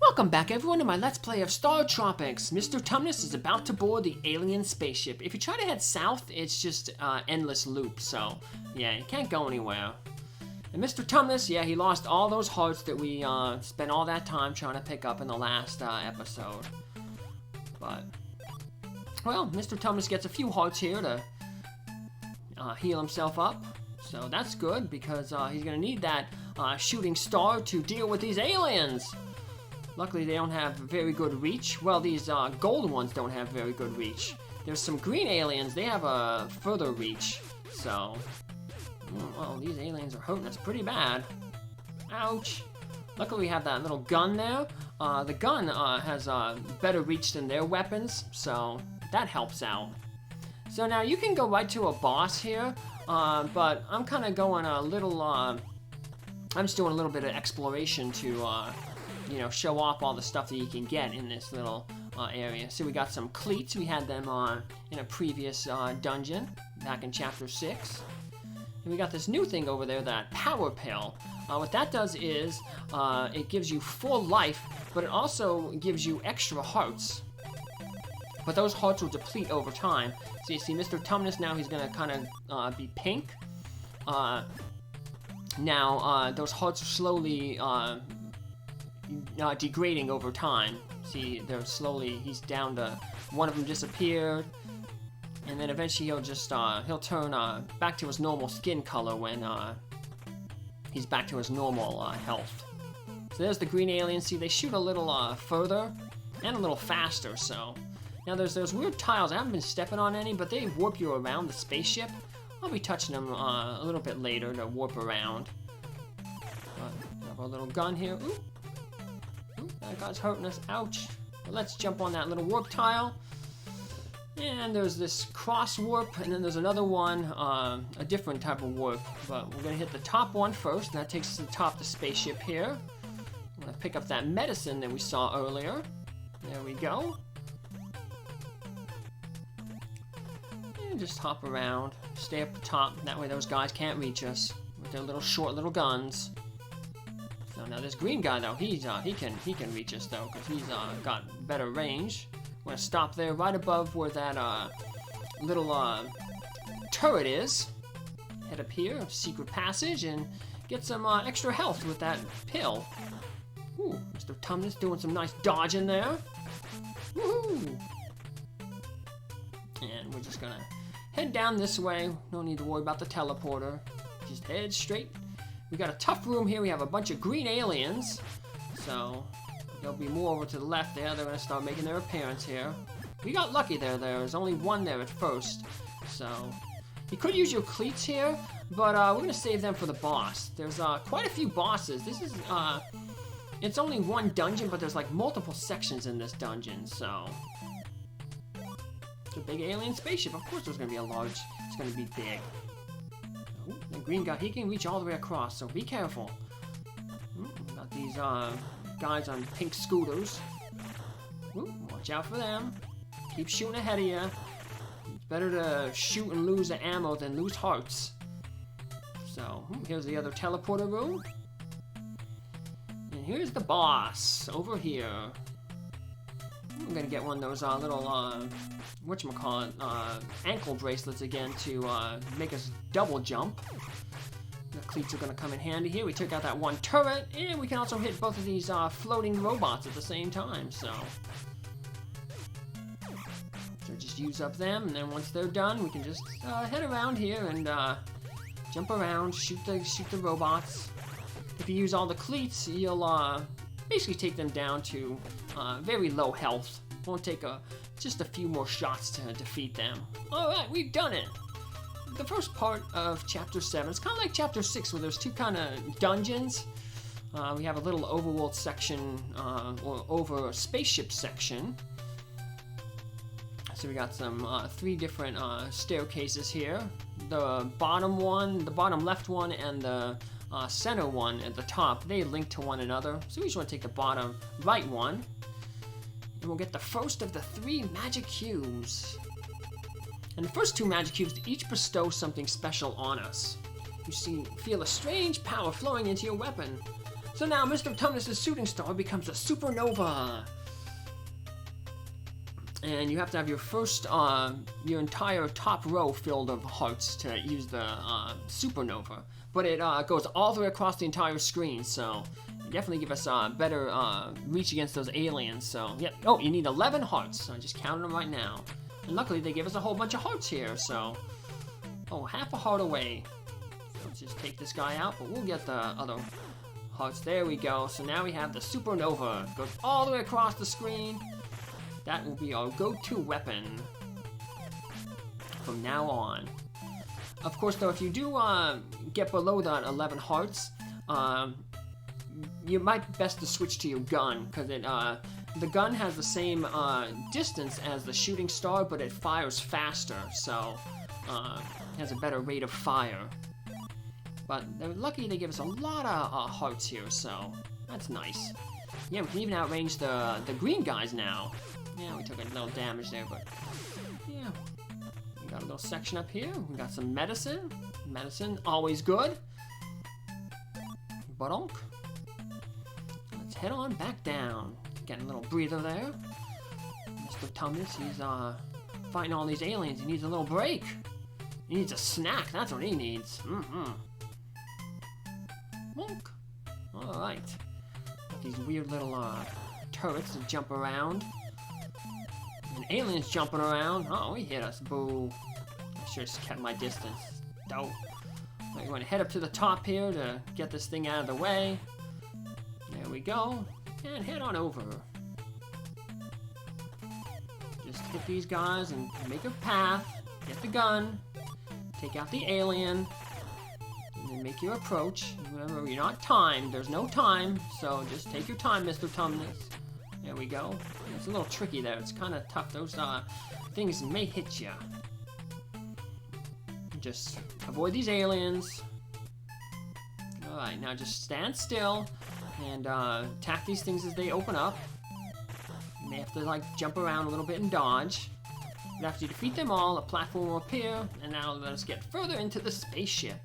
Welcome back everyone to my Let's Play of Star Tropics. Mr. Tumnus is about to board the alien spaceship. If you try to head south, it's just endless loop, so yeah, you can't go anywhere. And Mr. Tumnus, yeah, he lost all those hearts that we spent all that time trying to pick up in the last episode. But, well, Mr. Tumnus gets a few hearts here to heal himself up. So that's good, because he's going to need that shooting star to deal with these aliens. Luckily, they don't have very good reach. Well, these gold ones don't have very good reach. There's some green aliens. They have a further reach. So, well, these aliens are hurting us pretty bad. Ouch. Luckily, we have that little gun there. The gun has better reach than their weapons, so that helps out. So now you can go right to a boss here, but I'm kind of going a little, I'm just doing a little bit of exploration to, you know, show off all the stuff that you can get in this little area. So we got some cleats. We had them in a previous dungeon back in chapter 6. And we got this new thing over there, that power pill. What that does is it gives you full life, but it also gives you extra hearts. But those hearts will deplete over time. So you see Mr. Tumnus now, he's going to kind of be pink. Now those hearts are slowly degrading over time. See, they're slowly, he's down to, one of them disappeared, and then eventually he'll just, he'll turn back to his normal skin color when he's back to his normal health. So there's the green aliens. See, they shoot a little further and a little faster, so. Now there's those weird tiles. I haven't been stepping on any, but they warp you around the spaceship. I'll be touching them a little bit later to warp around. But, have our little gun here. Ooh. That guy's hurting us. Ouch. Well, let's jump on that little warp tile. And there's this cross warp, and then there's another one, a different type of warp. But we're going to hit the top one first, and that takes us to the top of the spaceship here. I'm going to pick up that medicine that we saw earlier. There we go. And just hop around. Stay up the top. That way those guys can't reach us with their little short little guns. So now this green guy though, he can reach us though, because he's got better range. We're gonna stop there right above where that little turret is. Head up here, secret passage, and get some extra health with that pill. Ooh, Mr. Tumnus doing some nice dodging there. Woohoo! And we're just gonna head down this way. No need to worry about the teleporter. Just head straight. We got a tough room here. We have a bunch of green aliens. So, there'll be more over to the left there. They're going to start making their appearance here. We got lucky there. There was only one there at first. So, you could use your cleats here, but we're going to save them for the boss. There's quite a few bosses. This is, it's only one dungeon, but there's like multiple sections in this dungeon, so. It's a big alien spaceship. Of course there's going to be a large, it's going to be big. Ooh, the green guy, he can reach all the way across, so be careful. Ooh, got these guys on pink scooters. Ooh, watch out for them. Keep shooting ahead of you. It's better to shoot and lose the ammo than lose hearts. So, here's the other teleporter room. And here's the boss, over here. I'm gonna get one of those little, whatchamacallit, ankle bracelets again to make us double jump. The cleats are gonna come in handy here. We took out that one turret, and we can also hit both of these floating robots at the same time, so just use up them, and then once they're done, we can just head around here and jump around, shoot the robots. If you use all the cleats, you'll basically take them down to very low health. Won't take just a few more shots to defeat them. Alright, we've done it! The first part of Chapter 7, it's kind of like Chapter 6 where there's two kind of dungeons. We have a little overworld section, or over a spaceship section. So we got some 3 different staircases here. The bottom one, the bottom left one, and the center one at the top, they link to one another. So we just want to take the bottom right one. And we'll get the first of the 3 magic cubes. And the first 2 magic cubes each bestow something special on us. You feel a strange power flowing into your weapon. So now Mr. Tumnus' shooting star becomes a supernova. And you have to have your first, your entire top row filled of hearts to use the supernova. But it goes all the way across the entire screen, so definitely give us better reach against those aliens. So, yep. Oh, you need 11 hearts. So I just counted them right now. And luckily they give us a whole bunch of hearts here, so... Oh, half a heart away. So let's just take this guy out, but we'll get the other hearts. There we go. So now we have the supernova. It goes all the way across the screen. That will be our go-to weapon from now on. Of course, though, if you do get below that 11 hearts, you might be best to switch to your gun, because the gun has the same distance as the shooting star, but it fires faster, so it has a better rate of fire. But they're lucky they give us a lot of hearts here, so that's nice. Yeah, we can even outrange the green guys now. Yeah, we took a little damage there, but yeah. We got a little section up here. We got some medicine. Medicine, always good. Badonk. Let's head on back down. Getting a little breather there. Mr. Tumnus, he's fighting all these aliens. He needs a little break. He needs a snack. That's what he needs. Monk. Alright. Got these weird little turrets that jump around. And aliens jumping around. Oh, he hit us. Boo. I should have just kept my distance. Dope. We're going to head up to the top here to get this thing out of the way. There we go. And head on over. Just hit these guys and make a path. Get the gun. Take out the alien. And then make your approach. Remember, you're not timed. There's no time. So just take your time, Mr. Tumnus. There we go. It's a little tricky there. It's kind of tough. Those things may hit you. Just avoid these aliens. Alright, now just stand still and attack these things as they open up. You may have to like jump around a little bit and dodge. But after you defeat them all, a platform will appear, and now let us get further into the spaceship.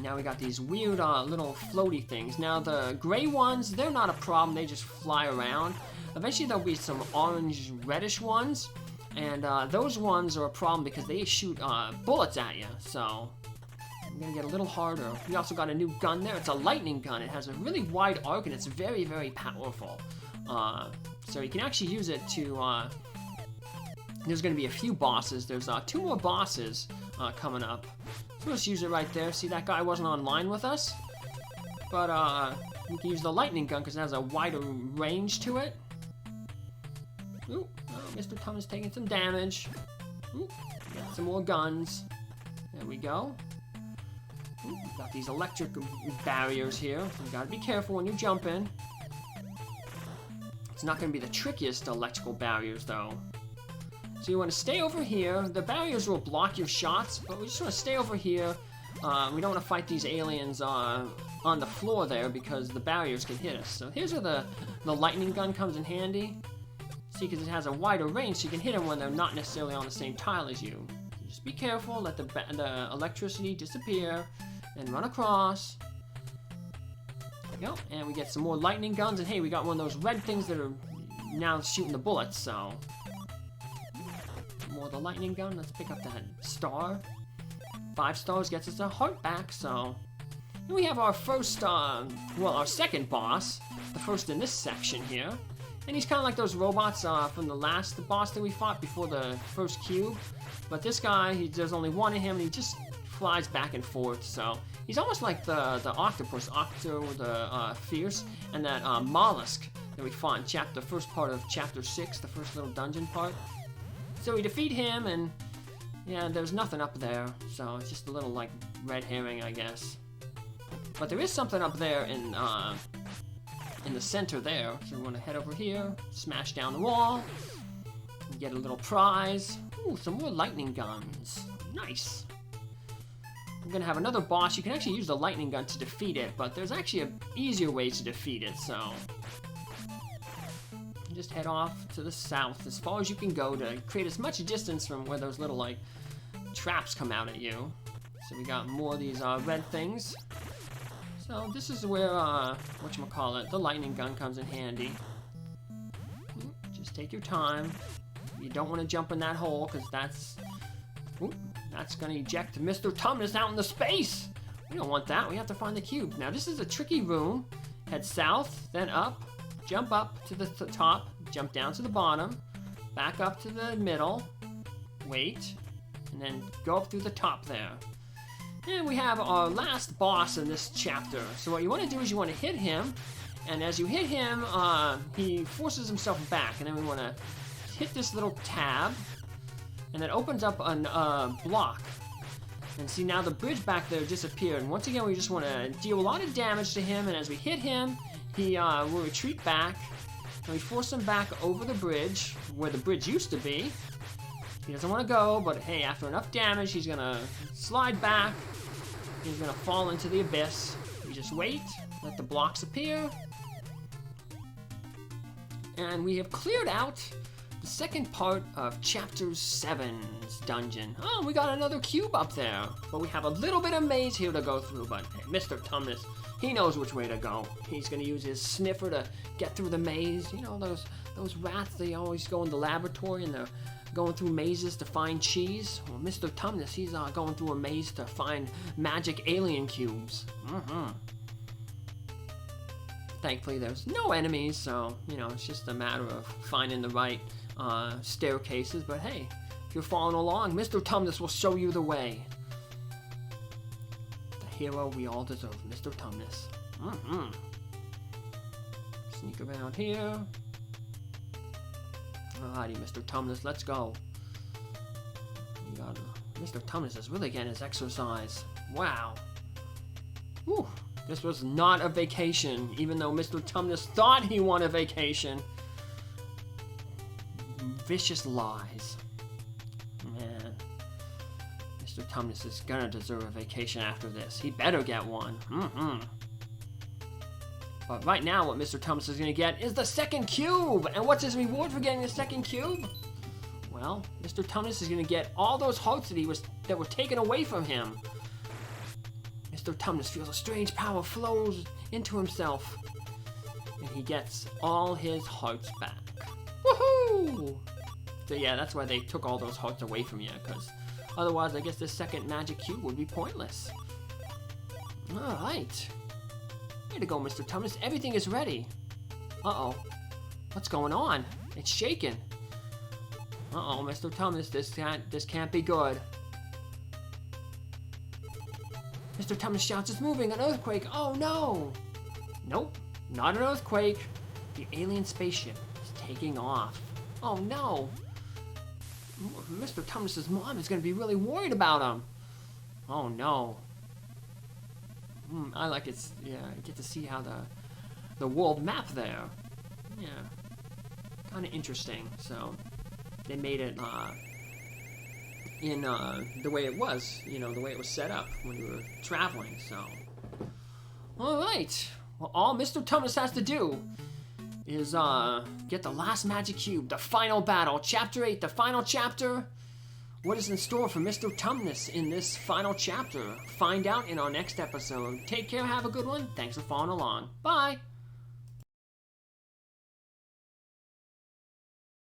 Now we got these weird little floaty things. Now the gray ones, they're not a problem, they just fly around. Eventually there'll be some orange reddish ones, and those ones are a problem because they shoot bullets at you, so I'm gonna get a little harder. We also got a new gun there. It's a lightning gun. It has a really wide arc and it's very, very powerful. So you can actually use it to there's gonna be a few bosses. There's 2 more bosses coming up. So let's use it right there. See, that guy wasn't online with us, but we can use the lightning gun because it has a wider range to it. Ooh, Mr. Tumnus taking some damage. Ooh, got some more guns. There we go. Ooh, got these electric barriers here, so you gotta be careful when you jump in. It's not gonna be the trickiest electrical barriers though. So you want to stay over here. The barriers will block your shots, but we just want to stay over here. We don't want to fight these aliens on the floor there because the barriers can hit us. So here's where the lightning gun comes in handy. See, because it has a wider range, so you can hit them when they're not necessarily on the same tile as you. So just be careful, let the electricity disappear, and run across. There we go, and we get some more lightning guns, and hey, we got one of those red things that are now shooting the bullets, so... More of the lightning gun. Let's pick up that star. 5 stars gets us a heart back, so... And we have our first, well, our second boss. The first in this section here. And he's kind of like those robots from the last boss that we fought before the first cube. But this guy, there's only one of him, and he just flies back and forth, so... He's almost like the octopus, Octo the Fierce, and that mollusk that we fought in the first part of Chapter 6, the first little dungeon part. So we defeat him, and yeah, there's nothing up there, so it's just a little like red herring, I guess. But there is something up there in the center there, so we want to head over here, smash down the wall, and get a little prize. Ooh, some more lightning guns. Nice. We're gonna have another boss. You can actually use the lightning gun to defeat it, but there's actually an easier way to defeat it, so... Just head off to the south as far as you can go to create as much distance from where those little like traps come out at you. So we got more of these red things. So this is where, whatchamacallit, the lightning gun comes in handy. Just take your time. You don't want to jump in that hole, because that's going to eject Mr. Tumnus out into space. We don't want that. We have to find the cube. Now, this is a tricky room. Head south, then up, jump up to the top, jump down to the bottom, back up to the middle, wait, and then go up through the top there. And we have our last boss in this chapter. So what you want to do is you want to hit him, and as you hit him, he forces himself back, and then we want to hit this little tab, and it opens up a block. And see, now the bridge back there disappeared. And once again, we just want to deal a lot of damage to him, and as we hit him, he will retreat back, and we force him back over the bridge, where the bridge used to be. He doesn't want to go, but hey, after enough damage, he's going to slide back. He's going to fall into the abyss. We just wait, let the blocks appear. And we have cleared out the second part of Chapter 7's dungeon. Oh, we got another cube up there. But we have a little bit of maze here to go through, but hey, Mr. Tumnus, he knows which way to go. He's going to use his sniffer to get through the maze. You know, those rats, they always go in the laboratory and they're going through mazes to find cheese. Well, Mr. Tumnus, he's going through a maze to find magic alien cubes. Thankfully, there's no enemies, so, you know, it's just a matter of finding the right staircases. But hey, if you're following along, Mr. Tumnus will show you the way. The hero we all deserve, Mr. Tumnus. Sneak around here. Alrighty, Mr. Tumnus, let's go. Mr. Tumnus is really getting his exercise. Wow. Whew. This was not a vacation, even though Mr. Tumnus thought he won a vacation. Vicious lies. Man. Mr. Tumnus is gonna deserve a vacation after this. He better get one. But right now, what Mr. Tumnus is gonna get is the second cube! And what's his reward for getting the second cube? Well, Mr. Tumnus is gonna get all those hearts that were taken away from him. Mr. Tumnus feels a strange power flows into himself, and he gets all his hearts back. Woohoo! So yeah, that's why they took all those hearts away from you, because otherwise I guess this second magic cube would be pointless. Alright. Way to go, Mr. Tumnus. Everything is ready. Uh-oh. What's going on? It's shaking. Uh-oh, Mr. Tumnus, this can't be good. Mr. Tumnus shouts, it's moving, an earthquake, oh no! Nope, not an earthquake. The alien spaceship is taking off. Oh no! Mr. Tumnus' mom is going to be really worried about him. Oh no. I like it, yeah, I get to see how the world map there. Yeah, kind of interesting. So, they made it, in the way it was, you know, the way it was set up when you were traveling, so. Alright, well, all Mr. Tumnus has to do is get the last magic cube, the final battle, Chapter 8, the final chapter. What is in store for Mr. Tumnus in this final chapter? Find out in our next episode. Take care, have a good one, thanks for following along, bye!